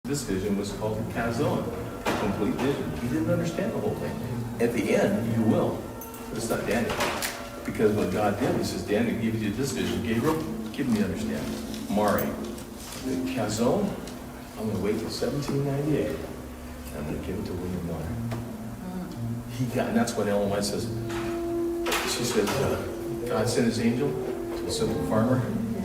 This vision was called the Kazon, complete vision. He didn't understand the whole thing. At the end, you will. But it's not Daniel. Because what God did, he says, Daniel gave you this vision. Gabriel, give me understanding. Mari, the Kazon, I'm going to wait till 1798. I'm going to give it to William Miller. He got, and that's what Ellen White says. She said, God sent his angel to a simple farmer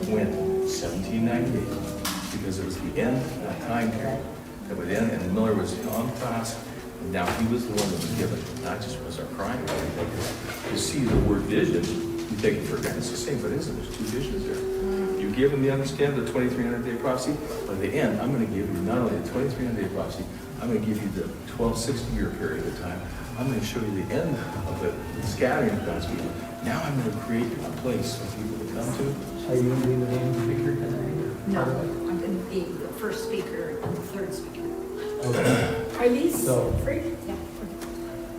when? 1798. Because it was the end of that time period that would end, and Miller was on task, and now he was the one that was given, not just was our crime. You see the word vision, you take it for granted. It's the same, but isn't there's two visions there. You give him the understanding of the 2300-day prophecy. By the end, I'm going to give you not only the 2300-day prophecy, I'm going to give you the 1260-year period of time. I'm going to show you the end of the scattering of God's people. Now I'm going to create a place for people to come to. Are you going to be the main speaker tonight? No, I'm going to be the first speaker and the third speaker. Okay. Are these free? Yeah.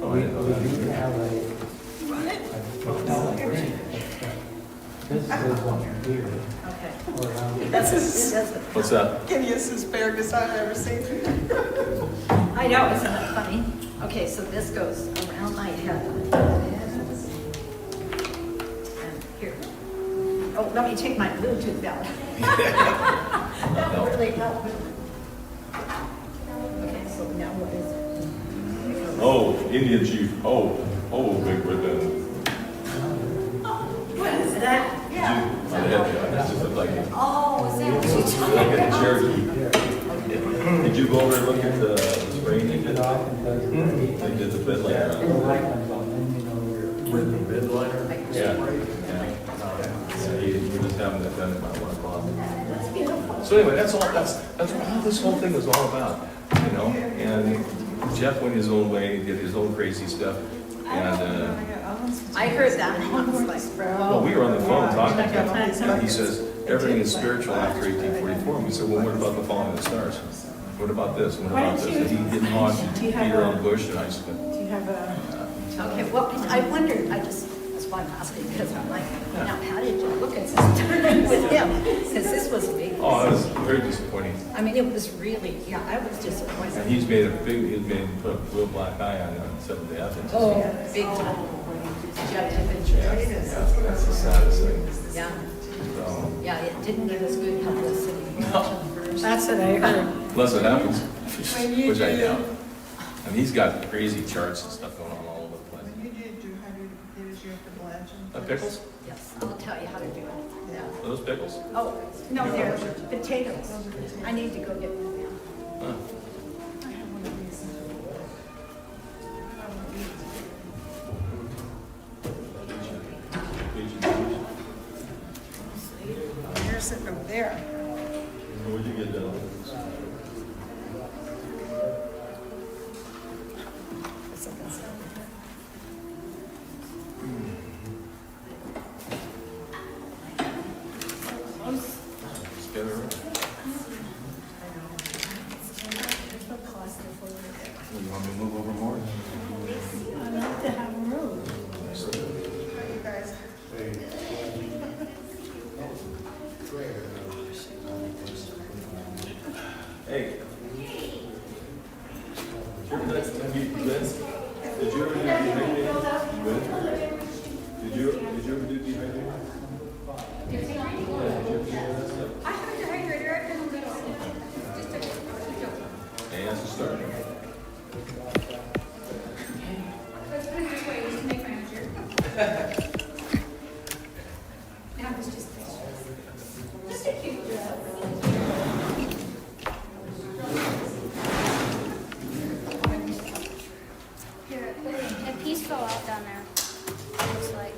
Oh, I We didn't know that. do have a. You want it? This is one here. Okay. Or around here. That's It as doesn't. What's that? skinniest asparagus I've ever seen. I know, isn't that funny? Okay, so this goes around my head. And here. Oh, let me take my Bluetooth out. That would really help. Okay, so now what is it? Oh, Indian chief. Oh, Big Britain. What is that? On the head, that's just like, Oh, is that what you're like talking a about? Cherokee. Did you go over and look at the spraying they It did? often does. They did the bed liner. The light comes on, then you know you're. With the bed liner? Like, Yeah. You just haven't done it by 1 o'clock. That's beautiful. So anyway, that's all this whole thing was all about, you know. And Jeff went his own way, did his own crazy stuff. And I heard that and I was like, well, bro. we were on the phone talking to him, and he says everything is spiritual after 1844. And we said, well, what about the falling of the stars? What about this? What about this? And he didn't want Peter on Bush, and I said, Do you have a? Okay, well, I wondered, that's why I'm asking, because I'm like, now, how did you look at this with him? Because this was a big. oh, it was very disappointing. I mean, it was really, yeah, I was disappointed. And he's put a real black eye on Seventh Day Adventists. Oh, big time. Judge of Yeah, that's the saddest thing. Yeah, So, yeah, it didn't give us good publicity. That's what I heard. unless it happens, When you which I do- doubt. And he's got crazy charts and stuff going on all over the place. When you did your 100 years, you have to blanch them. Pickles? Yes, I'll tell you how to do it. Yeah. Are those pickles? Oh, no, they're potatoes. I need to go get them now. Huh. I have one of these. You're sitting over there. Where'd you get that? Just get it right. You want me to move over more? I'd like to have a room. So, You guys. hey. Have you been? Did you ever do dehydrated? Did you ever do dehydrated? I have a dehydrator, I can just a And that's the start. let's put it this way, just to make my manager. Now it's just a cute dress. Here, a piece fell out down there. Looks like.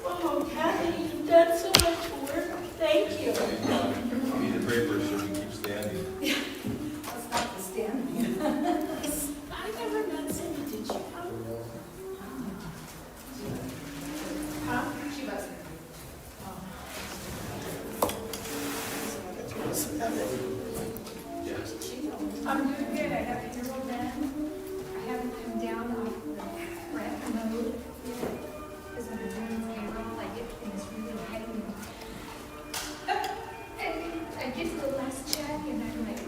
Oh, Kathy, you've done so much work. Thank you. You need to pray for us so we can keep standing. That's not the standing. I never met Cindy, did you? Huh? She wasn't. I'm doing good, I have a year-old man. I haven't come down off the rep mode yet. Because when I'm doing payroll, I get things really heavy. And I get the last check and I'm like,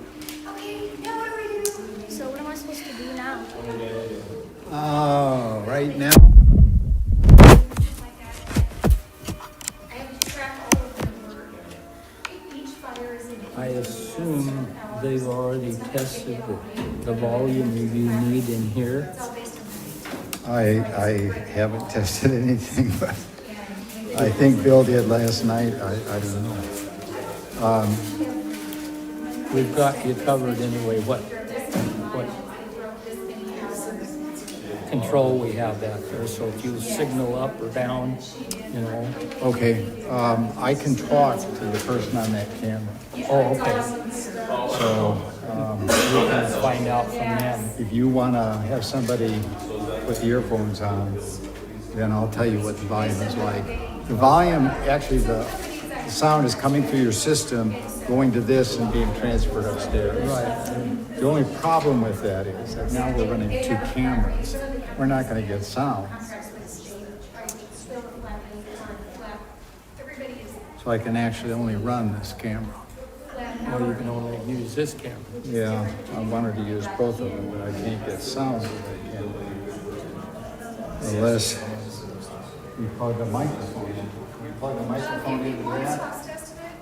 assume they've already tested the volume you need in here. I haven't tested anything, but I think Bill did last night. I don't know. We've got you covered anyway, what control we have back there. So if you signal up or down, you know. Okay, I can talk to the person on that camera. Oh, okay. So We can find out from them. if you want to have somebody put the earphones on, then I'll tell you what the volume is like. The volume, actually, the sound is coming through your system, going to this and being transferred upstairs. Right. The only problem with that is that now we're running 2 cameras. We're not going to get sound. So I can actually only run this camera. Or you can only use this camera. Yeah, I wanted to use both of them, but I can't get sound with that camera. Unless we plug the microphone in. Can we plug the microphone into Or that? cost estimate,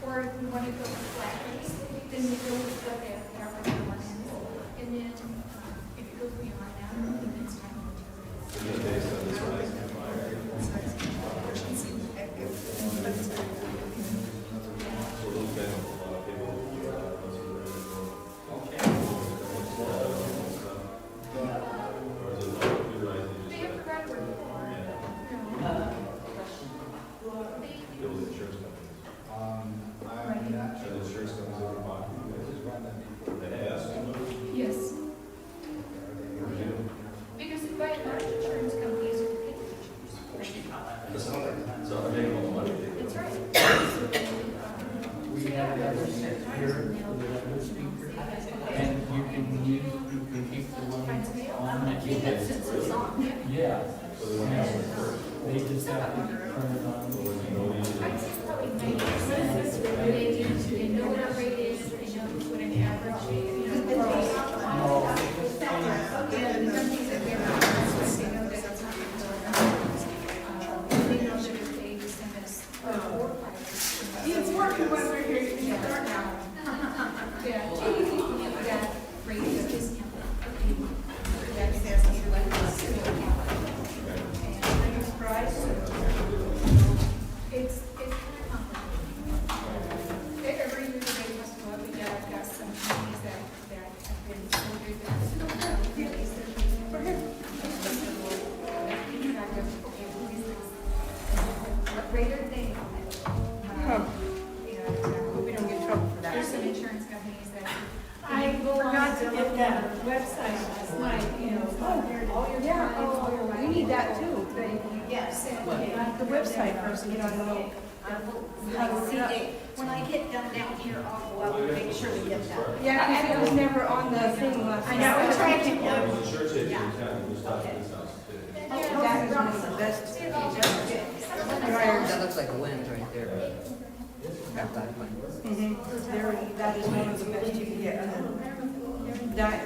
or if we want to go with flat fees, then we go with what they have for the one end. And then, if it goes beyond that, then it's time to. They have provided work. I'm not sure the insurance companies are bought. Just run that before. Yes. Because by and large, insurance companies are paid. That's right. We have another set here with another speaker. And you can keep the one on that you have. Yeah. They just have to turn it on. They know what our rate is, they know what an average, you know. Companies that we have, they know that it's not going to work. They know that if they send us four fighters. It's working when we're here, you can start now. Yeah, that rate is discounted. That's asking like this. And the price, it's kind of complicated. Every year the rate has to go up, but yeah, I've got some companies that have been so good that it's no problem. Keep track of, okay, who is this? What rate are they on it? You know, Hope we don't get in trouble for there's that. some insurance companies that. I forgot to get that website last night, you know. We need that too. Yes. The website person, you don't know. When I get done down here, I'll go up and make sure we get that. Yeah, because it was never on the thing last night. I know, I tried to. That is one of the best. That looks like a lens right there. Got that one. That is one of the best you can get.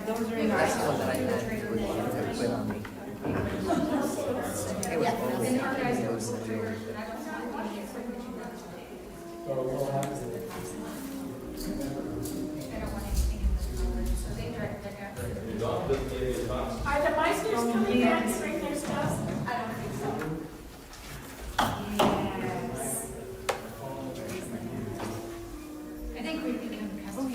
Those are That's nice. the one that I had put on me. It was And our guys go through, and I don't know what the equipment you got. So we'll have to. I don't want anything in the color, so they direct their guys. Are the Meisters coming back to bring their stuff? I don't think so. Yes. I think we've become custom.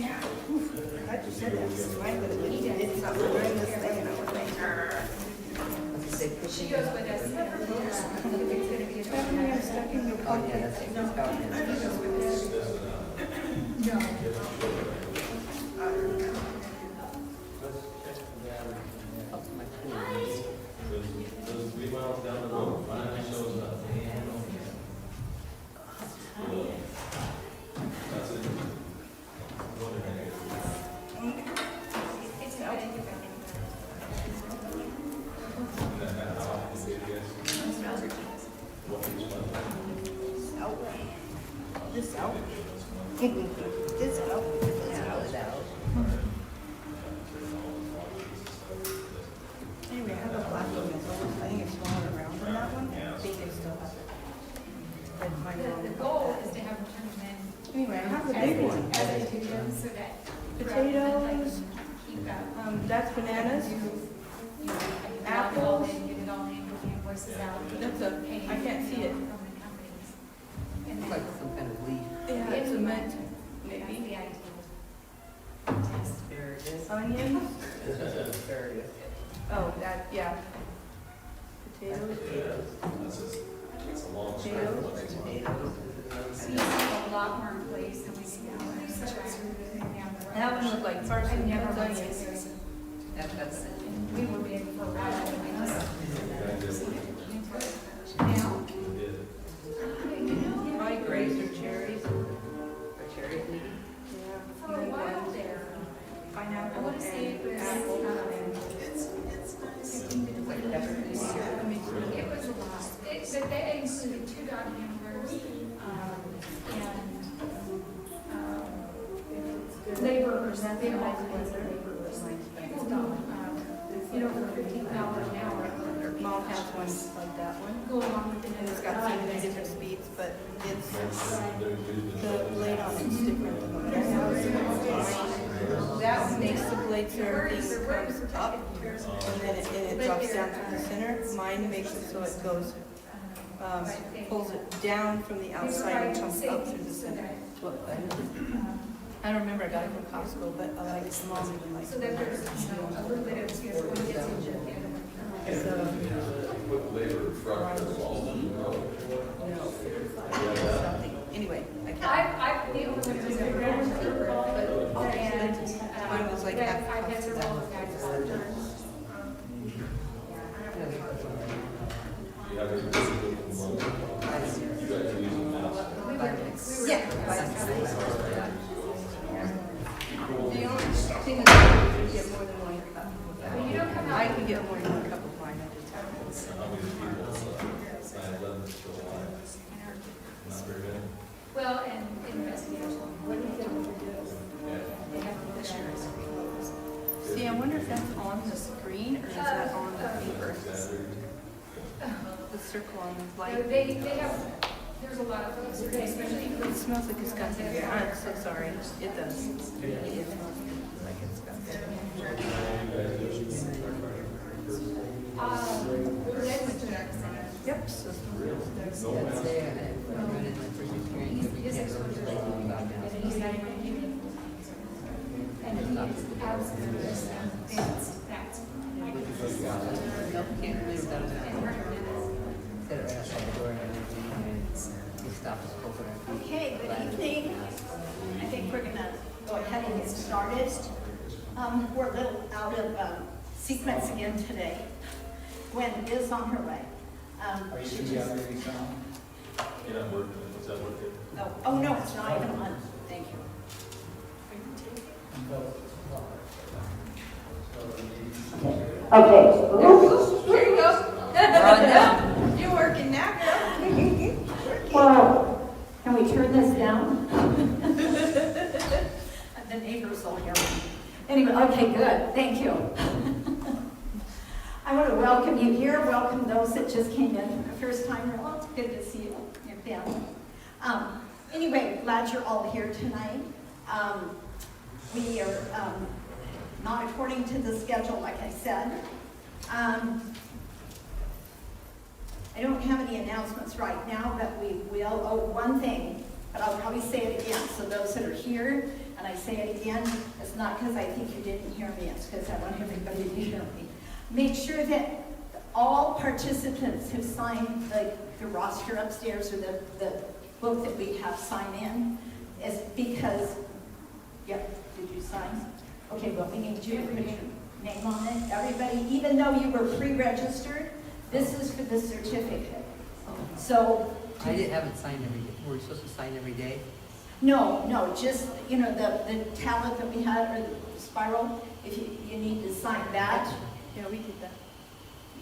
She goes with us. If it's gonna be a. Oh, yeah, that's it. That's about it. No. Up to my pool. It's not anything. This out. This out. Potatoes, that's bananas. Apples. Get it all in, get the invoices out. That's a, I can't see it. From the companies. And It's then. like some kind of leaf. Yeah, it's a mint, That's maybe. the idea. There it is. Onions. There it is. Oh, that, yeah. Potatoes. Potatoes. So you have a lot more in place than we see now. That one looked like I parsnip, never that's went onions. That's it. We were big for a while. Now. Probably grapes or cherries. Or cherry leaf. Yeah. For a while there, I Pineapple want to say it and was, apple. Like pepper leaf. it was a lot. But they included 2 dog handlers, and laborers, they were all kinds of laborers, like people who, for $15 an hour, Mom has one like that one. go along with it. And it's got so many different speeds, but it's, the blade on it's different than what that one makes the blade surface comes up, and then it drops down to the center. Mine makes it so it goes, pulls it down from the outside and comes up through the center. I don't remember, I got it from Costco, but I like small, even like. So that there's, a little bit of, here's one gets into the other one. Something, anyway, I can't. I've been able to do it, and, Mine was like we had half 5 cost heads of of that. rolls, guys, all the time. Yeah. The only thing is I can get more than 1 cup. But you don't come I out. can get more than 1 cup of wine, I just have Well, and investigators, what do you do? They have to push yours. to. See, I wonder if that's on the screen or is that on the paper? The circle on the light. They have, there's a lot of those, especially It smells like it's got some, I'm so sorry, it does. It smells like it's got Yep. That's there. And put it in the refrigerator. his exposure is and he's not even human. And he's absolutely that's. Nope, can't live without And it. her minutes. Set it right outside the door and everything, and you stop us over there. Okay, good evening. I think we're gonna go ahead and get started. We're a little out of sequence again today. Gwen is on her way. Are you She sure you just- have any sound? You're not working, is that working? Oh, no, it's not even on. Thank you. Okay. There you go. You're working now, girl. Well, can we turn this down? The neighbors will hear me. Anyway, okay, good, thank you. I want to welcome you here, welcome those that just came in for the first time. Well, it's good to see you, your family. Anyway, glad you're all here tonight. We are not according to the schedule, like I said. I don't have any announcements right now, but we will. Oh, one thing, but I'll probably say it again. So those that are here, and I say it again, it's not because I think you didn't hear me, it's because I want everybody to hear me. Make sure that all participants who signed the roster upstairs or the book that we have signed in is because, yep, did you sign? Okay, well, we need you to put your name on it. Everybody, even though you were pre-registered, this is for the certificate. So, I haven't signed every day. We're supposed to sign every day? no, just, the tablet that we had, or the spiral, if you need to sign that. Yeah, we did that.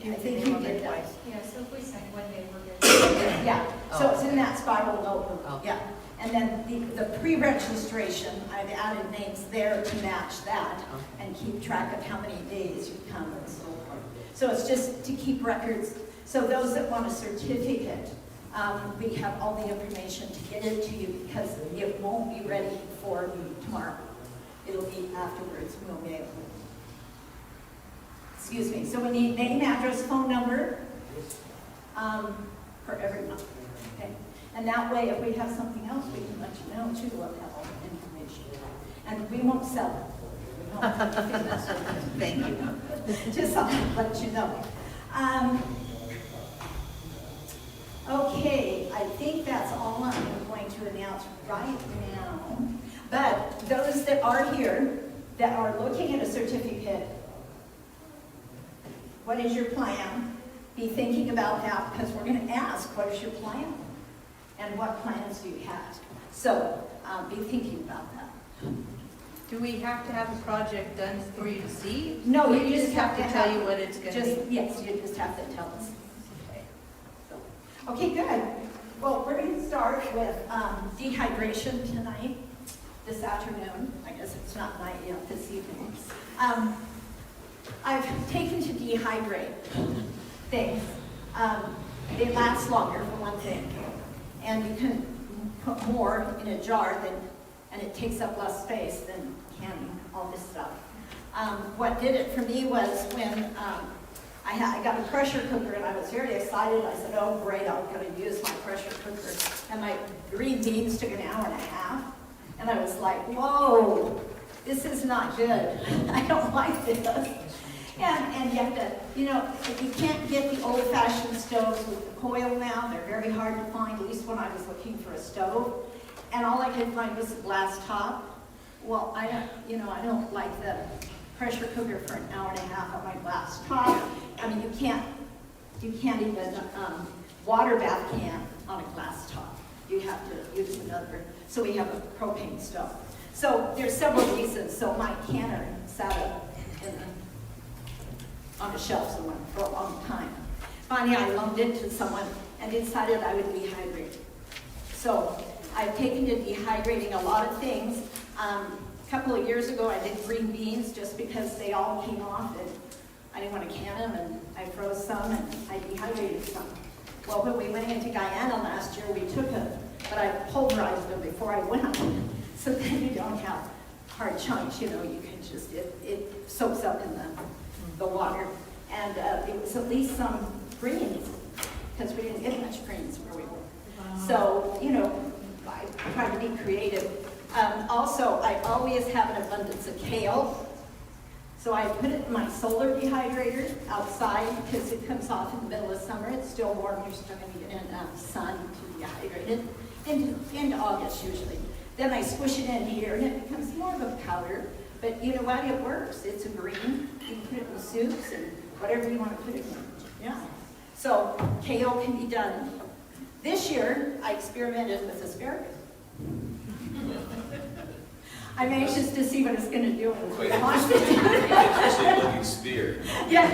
I think you did that. Yeah, so if we sign one day, we're good. Yeah, so it's in that spiral Oh. notebook, yeah. And then the pre-registration, I've added names there to match that and keep track of how many days you've come and so forth. So it's just to keep records. So those that want a certificate, we have all the information to get it to you because it won't be ready for tomorrow. It'll be afterwards, we'll be able. Excuse me, so we need name, address, phone number, for everyone, okay? And that way, if we have something else, we can let you know too, we'll have all the information. And we won't sell it. We won't. Thank you. Just to let you know. Okay, I think that's all I'm going to announce right now. But those that are here, that are looking at a certificate, what is your plan? Be thinking about that, because we're going to ask, what is your plan? And what plans do you have? So be thinking about that. Do we have to have a project done for you to see? No, Or you just have to tell you what it's gonna be? Yes, you just have to tell us. Okay, good. Well, we're going to start with dehydration tonight, this afternoon. I guess it's not night yet, this evening. I've taken to dehydrate things. They last longer, for one thing. And you can put more in a jar and it takes up less space than canning all this stuff. What did it for me was when I got a pressure cooker and I was very excited. I said, oh great, I'm going to use my pressure cooker. And my green beans took an hour and a half. And I was like, whoa, this is not good. I don't like this. And you have to, you know, if you can't get the old-fashioned stoves with the coil now, they're very hard to find, at least when I was looking for a stove. And all I could find was a glass top. Well, I don't like the pressure cooker for an hour and a half on my glass top. I mean, you can't even water bath can on a glass top. You have to use another. So we have a propane stove. So there's several reasons. So my canner sat up on a shelf somewhere for a long time. Finally, I lumped into someone and decided I would dehydrate. So I've taken to dehydrating a lot of things. A couple of years ago, I did green beans just because they all came off and I didn't want to can them, and I froze some and I dehydrated some. Well, when we went into Guyana last year, we took them, but I pulverized them before I went. So then you don't have hard chunks, you know, you can just, it soaks up in the water. And it was at least some greens, because we didn't get much greens where we were. Wow. So, you know, I try to be creative. Also, I always have an abundance of kale. So I put it in my solar dehydrator outside because it comes off in the middle of summer. It's still warm. You're still going to get enough sun to dehydrate it into August usually. Then I squish it in here and it becomes more of a powder. But you know what? It works. It's a green. You can put it in soups and whatever you want to put it in. Yeah. So kale can be done. This year, I experimented with asparagus. I'm anxious to see what it's going to do in the Interesting-looking spear. Yeah.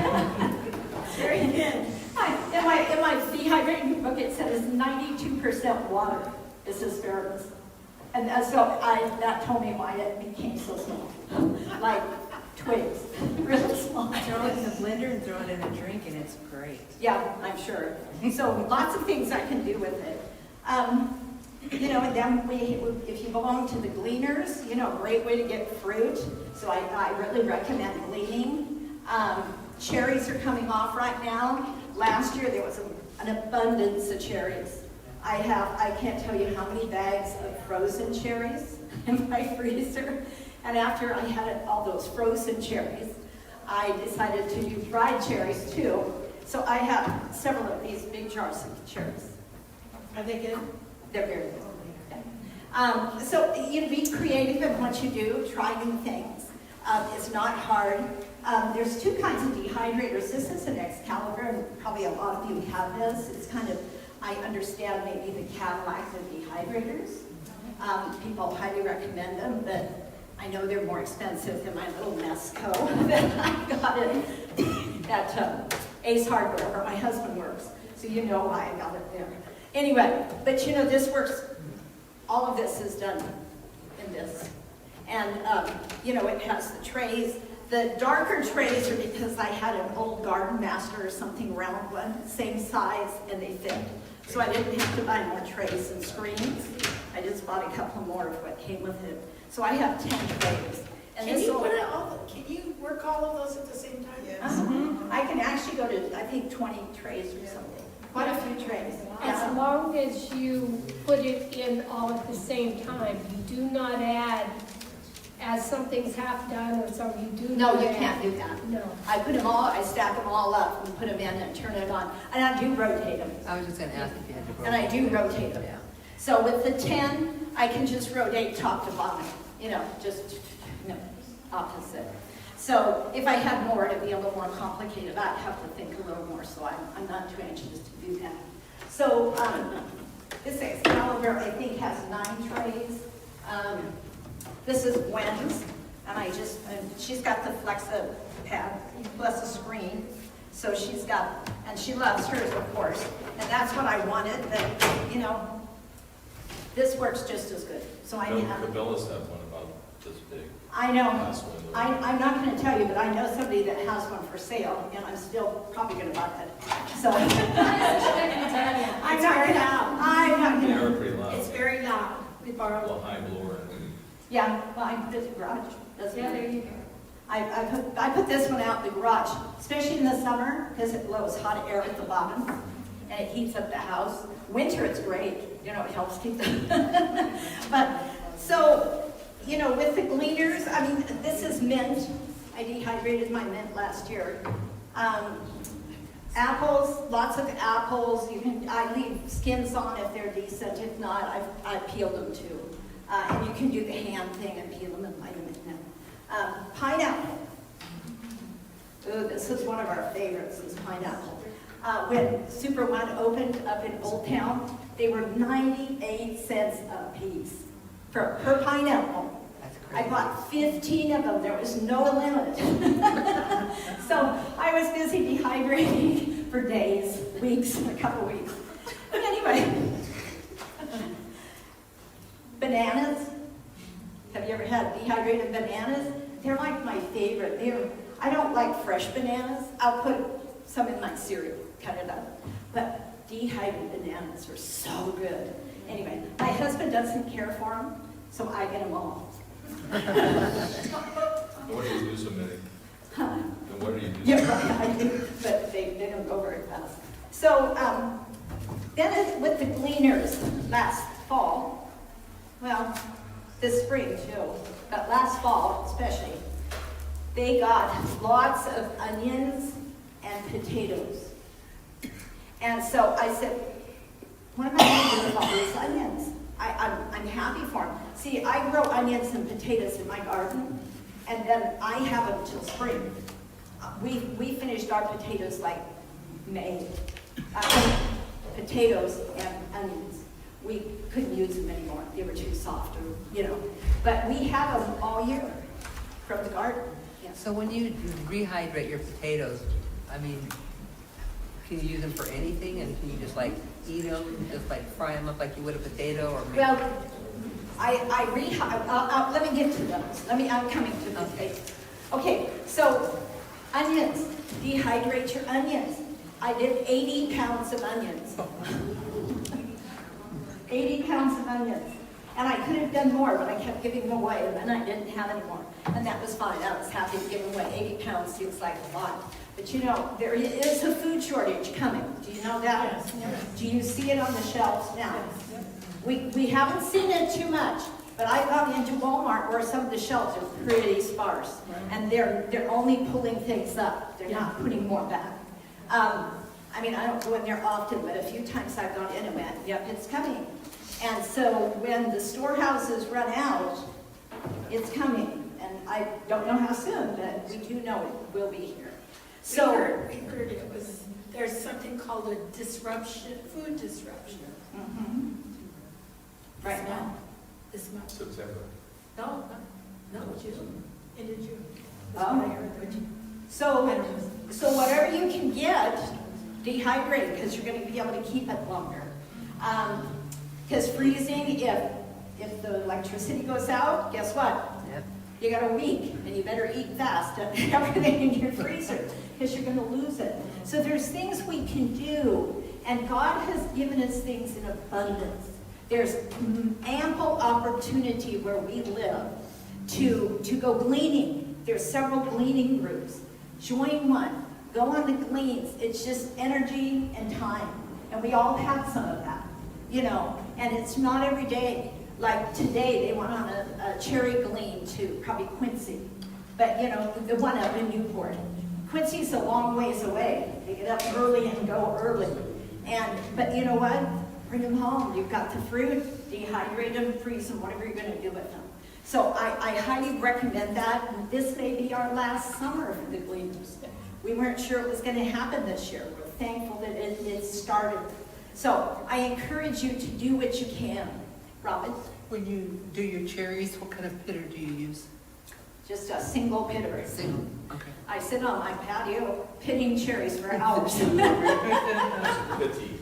Very good. In my dehydrating book, it says 92% water is asparagus. And so that told me why it became so small. Like twigs, really small. Throw it in the blender and throw it in a drink and it's great. Yeah, I'm sure. So lots of things I can do with it. You know, and then if you belong to the gleaners, you know, a great way to get fruit. So I really recommend gleaning. Cherries are coming off right now. Last year there was an abundance of cherries. I can't tell you how many bags of frozen cherries in my freezer. And after I had all those frozen cherries, I decided to do dried cherries too. So I have several of these big jars of cherries. Are they good? They're very good. Yeah. So you be creative in what you do, try new things. It's not hard. There's two kinds of dehydrators. This is an Excalibur, and probably a lot of you have this. It's kind of, I understand maybe the Cadillac of dehydrators. People highly recommend them, but I know they're more expensive than my little Mesco that I got at Ace Hardware, where my husband works. So you know why I got it there. Anyway, but you know, this works, all of this is done in this. And, you know, it has the trays. The darker trays are because I had an old Garden Master or something round one, same size, and they fit. So I didn't have to buy more trays and screens. I just bought a couple more of what came with it. So I have 10 trays. And Can this you will- put it all, can you work all of those at the same time? I can actually go to, I think, 20 trays or something. Quite a few trays. As Yeah. long as you put it in all at the same time, you do not add, as something's half done or something, you do No, not you add. can't do that. No. I put them all, I stack them all up and put them in and turn it on. And I do rotate them. I was just gonna ask if you had to. And I do rotate them. Yeah. So with the 10, I can just rotate top to bottom, just, opposite. So if I had more, it'd be a little more complicated. I'd have to think a little more, so I'm not too anxious to do that. So this Excalibur, I think, has 9 trays. This is Gwen's, and she's got the Flexa pad plus a screen. So she's got, and she loves hers, of course. And that's what I wanted, but, this works just as good. So I have. Cabela's have one about this big. I know. Last one. I'm not going to tell you, but I know somebody that has one for sale, and I'm still probably going to buy that. So I'm not going to. They are pretty loud. It's very loud. We A borrow. little high blower. Yeah, well, I put it in the garage. Yeah, there you go. I put this one out in the garage, especially in the summer, because it blows hot air at the bottom, and it heats up the house. Winter, it's great. It helps keep the. But so. With the gleaners, this is mint. I dehydrated my mint last year. Apples, lots of apples. I leave skins on if they're decent. If not, I peeled them too. And you can do the hand thing and peel them and light them in them. Pineapple. Ooh, this is one of our favorites, is pineapple. When Super One opened up in Old Town, they were 98 cents a piece per pineapple. I bought 15 of them. There was no limit. So I was busy dehydrating for days, weeks, a couple weeks. But anyway, bananas. Have you ever had dehydrated bananas? They're like my favorite. I don't like fresh bananas. I'll put some in my cereal, cut it up. But dehydrated bananas are so good. Anyway, my husband doesn't care for them, so I get them all. No wonder you do so many. Huh? No wonder you do so Yeah, many. right, I do, but they don't go very fast. So then with the gleaners last fall, well, this spring too, but last fall especially, they got lots of onions and potatoes. And so I said, what am I going to do with all these onions? I'm happy for them. See, I grow onions and potatoes in my garden, and then I have them till spring. We finished our potatoes like May. Potatoes and onions. We couldn't use them anymore. They were too soft, But we have them all year from the garden. Yeah. So when you rehydrate your potatoes, can you use them for anything? And can you just eat them, just fry them up like you would a potato or maybe? Well, let me get to those. I'm coming to the potatoes. Okay, so onions, dehydrate your onions. I did 80 pounds of onions. 80 pounds of onions. And I could have done more, but I kept giving them away, and then I didn't have any more. And that was fine. I was happy to give them away. 80 pounds seems like a lot. But there is a food shortage coming. Do you know that? Yes. Do you see it on the shelves now? We haven't seen it too much, but I got into Walmart where some of the shelves are pretty sparse. And they're only pulling things up. They're not putting more back. I don't go in there often, but a few times I've gone in and went, yep, it's coming. And so when the storehouses run out, it's coming. And I don't know how soon, but we do know it will be here. So we heard there's something called a disruption, food disruption. right now. This month. September. No, June, into June. That's Oh. what I heard. So whatever you can get, dehydrate, because you're going to be able to keep it longer. Because freezing, if the electricity goes out, guess what? Yep. You got a week, and you better eat fast and everything in your freezer, because you're going to lose it. So there's things we can do, and God has given us things in abundance. There's ample opportunity where we live to go gleaning. There's several gleaning groups. Join one. Go on the gleans. It's just energy and time. And we all have some of that, you know. And it's not every day. Like today, they went on a cherry glean to probably Quincy. But, you know, the one up in Newport. Quincy's a long ways away. They get up early and go early. But you know what? Bring them home. You've got the fruit, dehydrate them, freeze them, whatever you're going to do with them. So I highly recommend that. And this may be our last summer for the Gleaners. We weren't sure it was going to happen this year. We're thankful that it started. So I encourage you to do what you can. Robin? When you do your cherries, what kind of pitter do you use? Just a single pitter. Single, okay. I sit on my patio pitting cherries for hours. That's a pity.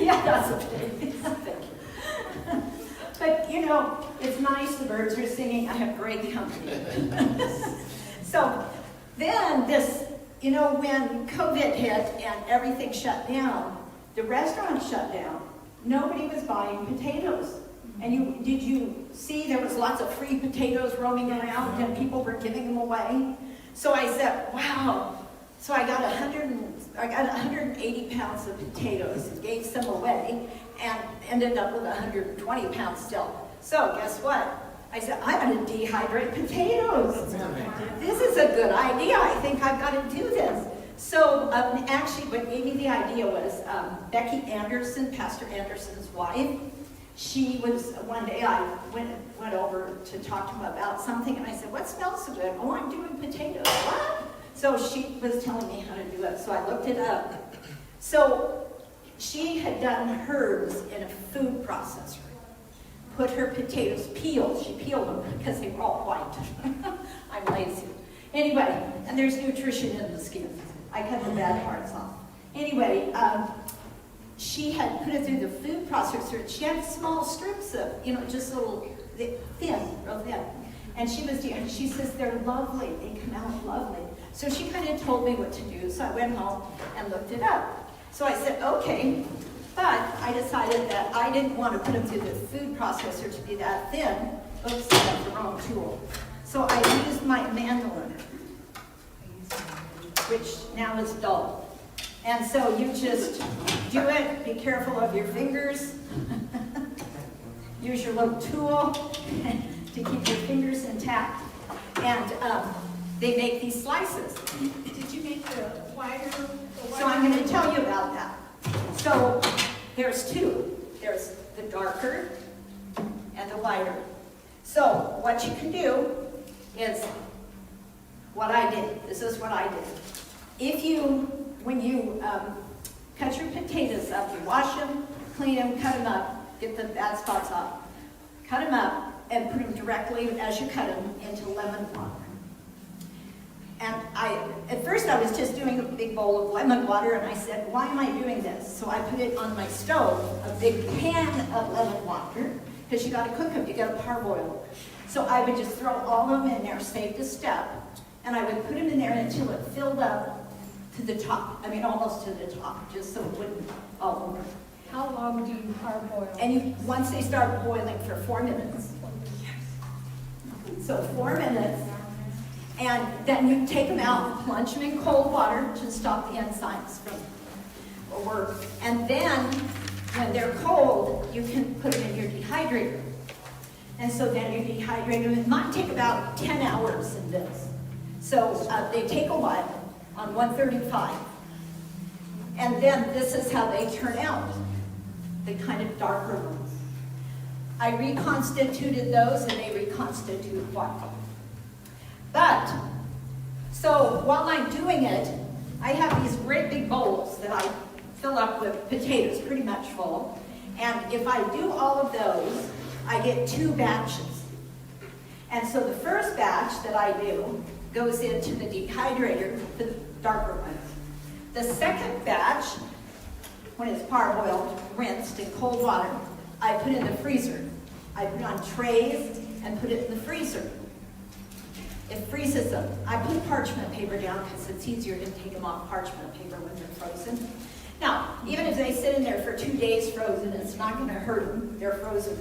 Yeah, that's a pity. Thank you. But, you know, it's nice. The birds are singing. I have great company. So then this, you know, when COVID hit and everything shut down, the restaurants shut down. Nobody was buying potatoes. And did you see there was lots of free potatoes roaming around and people were giving them away? So I said, wow. So I got 180 pounds of potatoes and gave some away and ended up with 120 pounds still. So guess what? I said, I'm going to dehydrate potatoes. This is a good idea. I think I've got to do this. So actually what gave me the idea was Becky Anderson, Pastor Anderson's wife. She was, one day I went over to talk to him about something and I said, what smells so good? Oh, I'm doing potatoes. What? So she was telling me how to do it. So I looked it up. So she had done hers in a food processor. Put her potatoes peeled. She peeled them because they were all white. I'm lazy. Anyway, and there's nutrition in the skin. I cut the bad parts off. Anyway, she had put it through the food processor. She had small strips of, you know, just little thin, real thin. And she says, they're lovely. They come out lovely. So she kind of told me what to do. So I went home and looked it up. So I said, okay. But I decided that I didn't want to put them through the food processor to be that thin. Oops, I got the wrong tool. So I used my mandolin, which now is dull. And so you just do it. Be careful of your fingers. Use your little tool to keep your fingers intact. And they make these slices. Did you make the wider? So I'm going to tell you about that. So there's two. There's the darker and the lighter. So what you can do is what I did. This is what I did. When you cut your potatoes up, you wash them, clean them, cut them up, get the bad spots off. Cut them up and put them directly, as you cut them, into lemon water. And at first I was just doing a big bowl of lemon water, and I said, why am I doing this? So I put it on my stove, a big pan of lemon water, because you got to cook them, you got to parboil. So I would just throw all of them in there, saved a step, and I would put them in there until it filled up to the top. I mean, almost to the top, just so it wouldn't all over. How long do you parboil? And once they start boiling for 4 minutes. So 4 minutes. And then you take them out, plunge them in cold water to stop the enzymes from work. And then, when they're cold, you can put them in your dehydrator. And so then you dehydrate them. It might take about 10 hours in this. So they take a while on 135. And then this is how they turn out, the kind of darker ones. I reconstituted those and they reconstitute white. But, so while I'm doing it, I have these great big bowls that I fill up with potatoes, pretty much full. And if I do all of those, I get 2 batches. And so the first batch that I do goes into the dehydrator for the darker ones. The second batch, when it's parboiled, rinsed in cold water, I put in the freezer. I put it on trays and put it in the freezer. It freezes them. I put parchment paper down because it's easier to take them off parchment paper when they're frozen. Now, even if they sit in there for 2 days frozen, it's not going to hurt them. They're frozen.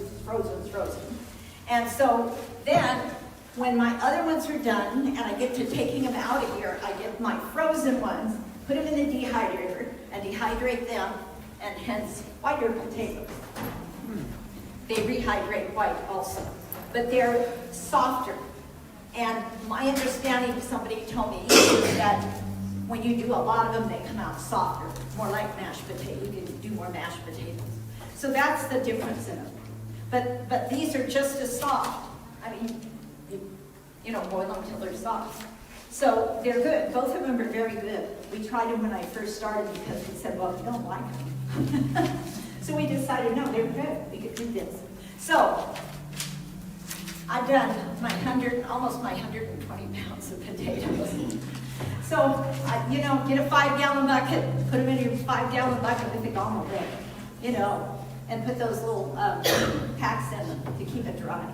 And so then When my other ones are done, and I get to taking them out of here, I get my frozen ones, put them in the dehydrator, and dehydrate them, and hence whiter potatoes. They rehydrate white also, but they're softer. And my understanding, somebody told me, is that when you do a lot of them, they come out softer, more like mashed potato. You can do more mashed potatoes. So that's the difference in them. But these are just as soft. I mean, you know, boil them till they're soft. So they're good. Both of them are very good. We tried them when I first started because we said, well, we don't like them. So we decided, no, they're good. We could do this. So I've done almost my 120 pounds of potatoes. So, you know, get a 5-gallon bucket, put them in your 5-gallon bucket with a gallon bag, you know, and put those little packs in them to keep it dry.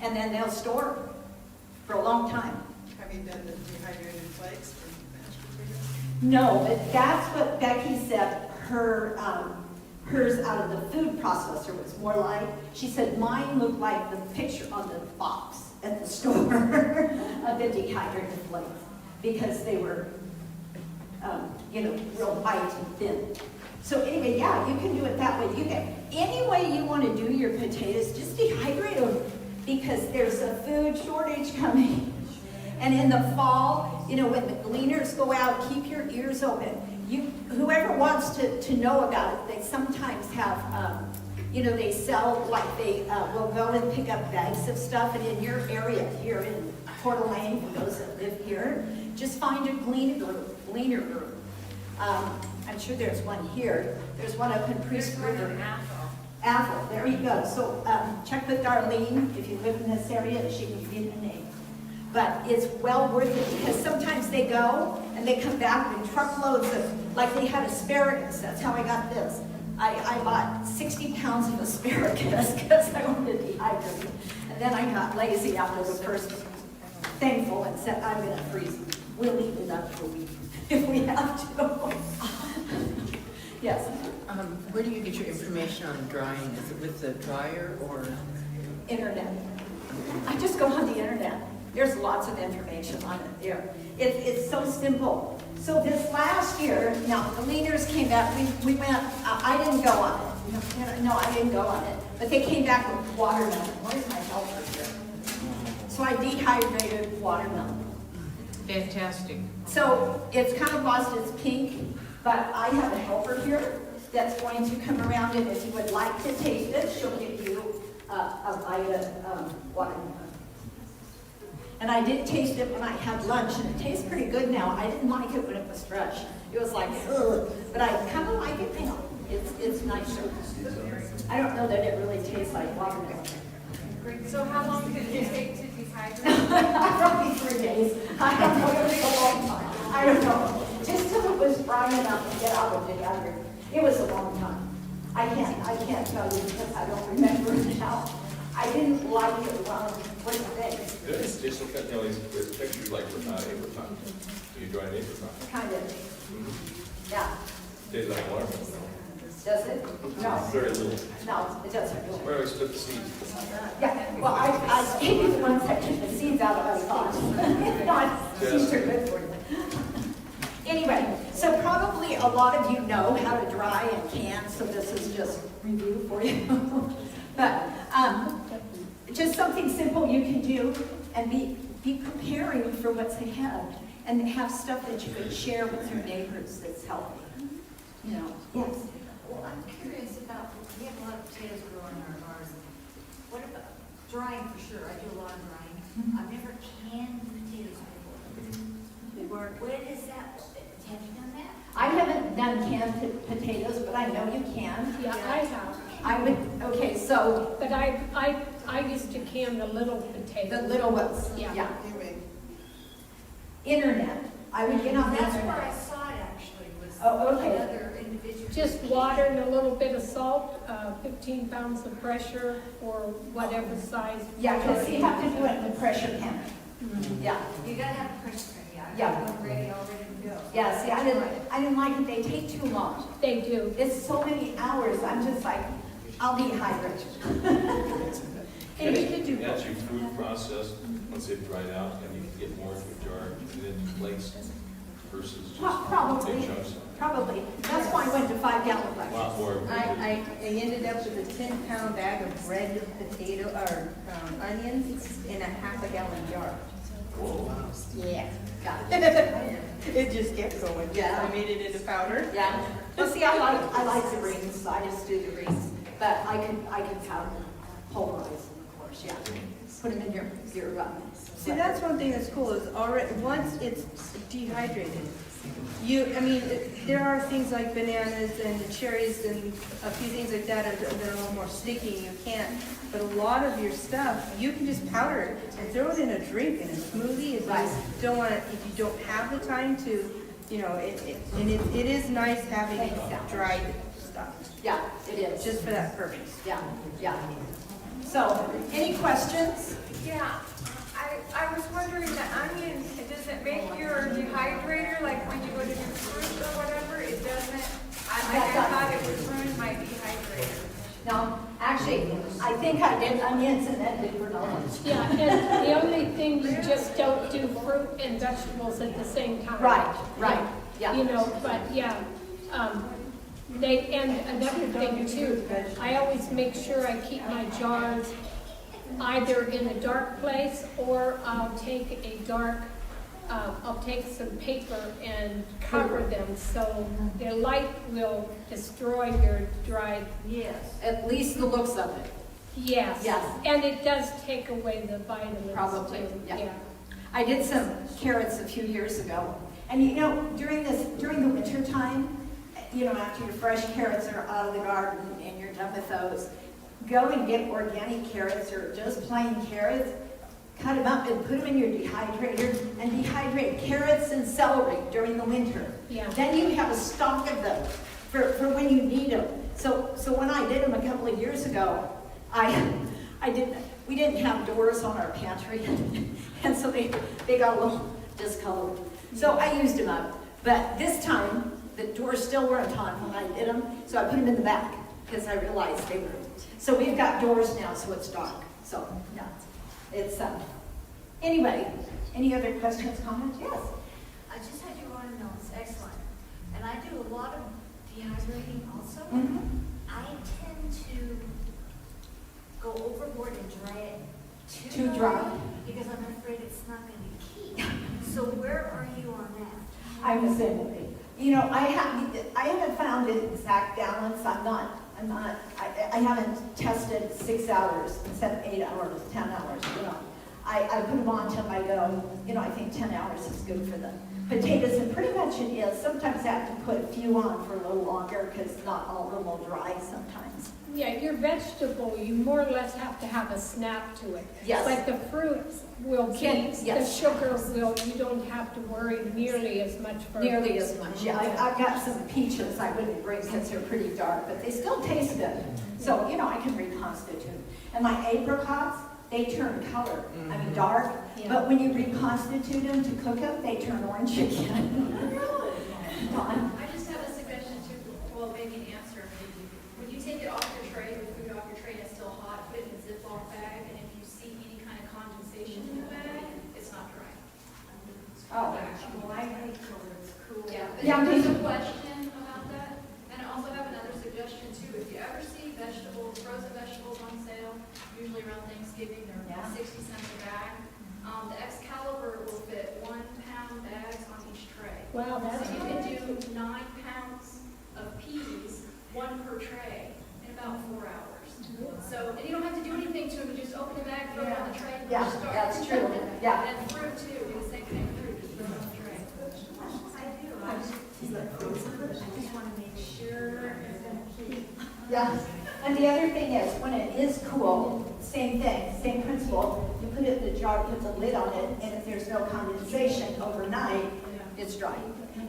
And then they'll store for a long time. Have you done the dehydrated flakes for mashed potatoes? No, but that's what Becky said. Hers out of the food processor was more like, she said mine looked like the picture on the box at the store of the dehydrated flakes because they were, you know, real white and thin. So anyway, yeah, you can do it that way. You can, any way you want to do your potatoes, just dehydrate them because there's a food shortage coming. And in the fall, you know, when the gleaners go out, keep your ears open. Whoever wants to know about it, they sometimes have, you know, they sell, like they will go and pick up bags of stuff. And in your area here in Coeur d'Alene, for those that live here, just find a gleaner group. I'm sure there's one here. There's one up in Priest River. Apple, there you go. So check with Darlene if you live in this area, and she can give you the name. But it's well worth it because sometimes they go and they come back with truckloads of, like they had asparagus. That's how I got this. I bought 60 pounds of asparagus because I wanted to dehydrate. And then I got lazy after the first thankful and said, I'm going to freeze them. We'll leave it up for a week if we have to. Yes. Where do you get your information on drying? Is it with the dryer or? Internet. I just go on the internet. There's lots of information on it there. It's so simple. So this last year, now the leaders came back. We went. I didn't go on it. No, I didn't go on it. But they came back with watermelon. Where's my helper here? So I dehydrated watermelon. Fantastic. So it's kind of lost its pink, but I have a helper here that's going to come around, and if you would like to taste it, she'll give you a bite of watermelon. And I did taste it when I had lunch, and it tastes pretty good now. I didn't like it when it was fresh. It was like, ugh, but I kind of like it now. It's nicer. I don't know that it really tastes like watermelon. So how long did it take to dehydrate? Probably 3 days. I don't know, it was a long time. I don't know. Just till it was dry enough to get out of the together. It was a long time. I can't tell you because I don't remember it now. I didn't like it. What do you think? It's just look at, you know, it's textured like apricot. You dry an apricot. Kind of. Yeah. Tastes like watermelon. Does it? No. Very little. No, it doesn't. Where do I split the seeds? Yeah, well, I gave you the ones that took the seeds out of my thoughts. If not, seeds are good for you. Anyway, so probably a lot of you know how to dry and can, so this is just review for you. But just something simple you can do and be preparing for what's ahead and have stuff that you can share with your neighbors that's healthy. You know, yes. Well, I'm curious about, we have a lot of potatoes growing in our garden. What about drying for sure? I do a lot of drying. I've never canned potatoes before. When is that? Have you done that? I haven't done canned potatoes, but I know you can. Yeah, I have. I would, okay, so But I used to can the little potatoes. the little ones, Yeah. yeah. Internet, I would get on the That's where internet. I saw it actually, was Oh, okay. another individual. Just water and a little bit of salt, 15 pounds of pressure or whatever size. Yeah, because you have to do it in the pressure pan. Yeah, You gotta have a pressure cooker, yeah. I Yeah. got one ready, all ready to go. yeah, see, I didn't like it, they take too long. They do. It's so many hours, I'm just like, I'll dehydrate. And you can do both. That's your food process, once they've dried out, and you can get more into a jar, and then plates versus just Probably. big chunks. Probably. That's why I went to 5-gallon A buckets. lot more. I ended up with a 10-pound bag of red potato, or onions in a half-a-gallon jar. Yeah. Got it. It just kept going. Yeah. I made it into powder. Yeah. Well, see, I like the greens, so I just do the greens. But I can powder, pulverize them, of course, yeah. Put them in your See, that's one thing that's cool, is already, once it's dehydrated, there are things like bananas and cherries and a few things like that that are a little more sticky, you can't. But a lot of your stuff, you can just powder it and throw it in a drink, in a smoothie, if you don't want to, if you don't have the time to, it is nice having dried stuff, Yeah, it is. just for that purpose. Yeah, yeah. So, any questions? Yeah, I was wondering, the onion, does it make your dehydrator, like when you go to do fruit or whatever, it doesn't? I thought it would ruin my dehydrator. No, actually, I think I did onions and then did granola. Yeah, and the only thing, you just don't do fruit and vegetables at the same time. Right, yeah. You know, but yeah, and another thing too, I always make sure I keep my jars either in a dark place, or I'll take some paper and cover them so their light will destroy your dried. Yes. At least the looks of it. Yes. Yes. And it does take away the vitamins. Probably, too. yeah. I did some carrots a few years ago. And during the winter time, after your fresh carrots are out of the garden and you're done with those, go and get organic carrots or just plain carrots, cut them up and put them in your dehydrator and dehydrate carrots and celery during the winter. Yeah. Then you have a stock of them for when you need them. So when I did them a couple of years ago, we didn't have doors on our pantry, and so they got a little discolored. So I used them up. But this time, the doors still weren't on when I did them, so I put them in the back because I realized they were. So we've got doors now, so it's dark. So, no, it's, anyway, any other questions, comments? Yes? I just had you on notes, excellent. And I do a lot of dehydrating also. Mm-hmm. I tend to go overboard and dry it Too dry? because I'm afraid it's not going to keep. So where are you on that? I'm the same way. I haven't found an exact balance. I haven't tested 6 hours instead of 8 hours, 10 hours, I put them on till I go, I think 10 hours is good for the potatoes, and pretty much it is. Sometimes I have to put a few on for a little longer because not all of them will dry sometimes. Yeah, your vegetable, you more or less have to have a snap to it. Yes. Like the fruits will keep, the Yes. sugar will, you don't have to worry nearly as much for. Nearly as much, yeah. I've got some peaches I wouldn't bring because they're pretty dark, but they still taste good. So, I can reconstitute. And my apricots, they turn color. I mean, dark. Yeah. But when you reconstitute them to cook them, they turn orange again. I just have a suggestion too, well, maybe an answer. When you take it off your tray, the food off your tray and it's still hot, put it in a Ziploc bag, and if you see any kind of condensation in the bag, it's not dry. Oh. Well, I hate color, it's cool. Yeah, but Yeah, there's me a question about that. And I also have another suggestion too. If you ever see vegetables, frozen vegetables on sale, usually around Thanksgiving, they're Yeah. 60 cents a bag. The Excalibur will fit 1 pound bags on each tray. Wow, that's So you can do 9 pounds of peas, 1 per tray, in about 4 hours. So, and you don't have to do anything to them, you just open the bag, throw it on the tray. Yeah, start. that's true. Yeah. And fruit too, do the same thing with fruit, just throw it on the tray. I do, I just want to make sure it's going to keep. Yeah. And the other thing is, when it is cool, same thing, same principle. You put it in the jar, put the lid on it, and if there's no condensation overnight, it's dry.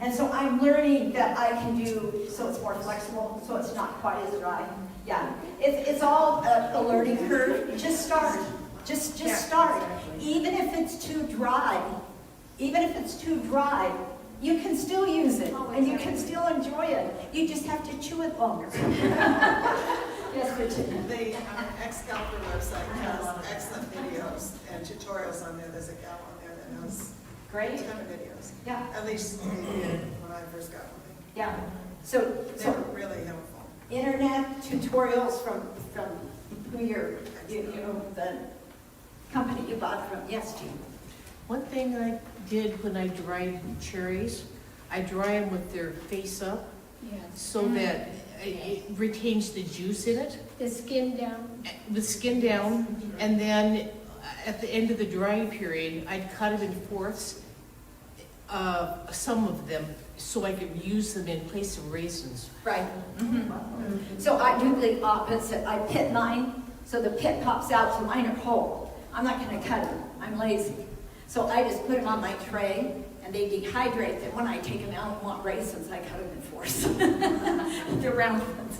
And so I'm learning that I can do, so it's more flexible, so it's not quite as dry. Yeah, it's all a learning curve. Just start. Just start. Even if it's too dry, you can still use it, and you can still enjoy it. You just have to chew it longer. Yes, Virginia. The Excalibur website has excellent videos and tutorials on there. There's a gal on there that knows a Great. ton of videos. Yeah, At least they did when I first got one. yeah. So, They were really helpful. internet tutorials from who you know, the company you bought from. Yes, Jean. One thing I did when I dried cherries, I dry them with their face up Yes. so that it retains the juice in it, The skin down. with skin down, and then at the end of the drying period, I'd cut them in fourths, some of them, so I could use them in place of raisins. Right. So I do the opposite. I pit mine, so the pit pops out, so mine are whole. I'm not gonna cut them. I'm lazy. So I just put them on my tray, and they dehydrate them. When I take them out and want raisins, I cut them in fours. The round ones.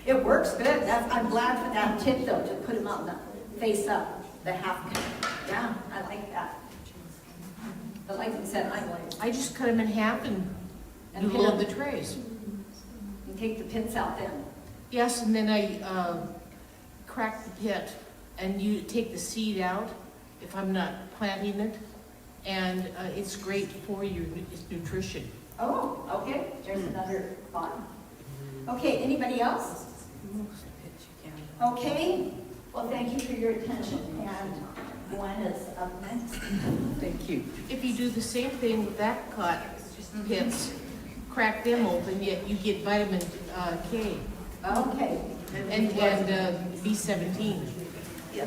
It works good. I'm glad for that tip, though, to put them on the face up, the half cut. Yeah, I like that. But like I said, I'm lazy. I just cut them in half and And pit load them. the trays. And take the pits out then. Yes, and then I crack the pit, and you take the seed out if I'm not planting it, and it's great for your nutrition. Oh, okay, there's another thought. Okay, anybody else? Okay, well, thank you for your attention, and Gwen is up next. Thank you. If you do the same thing with that cut pits, crack them open, yet you get vitamin K Okay. and B17. Yeah.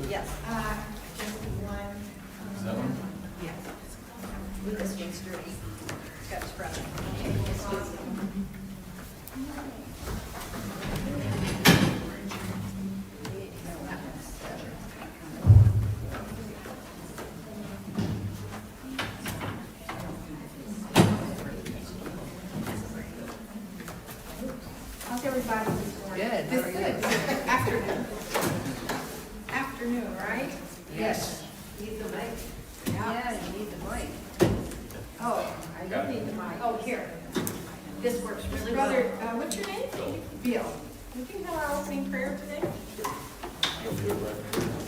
Yes. Just one. Is that one? Yeah. This one's dirty. It's got scratch. How's everybody this morning? Good, how are you? Afternoon. Afternoon, right? Yes. Need the mic. Yeah, you need the mic. Oh, I don't need the mic. Oh, here. This works really well. Brother, what's your name? Bill. Would you have our opening prayer today? You'll do it right.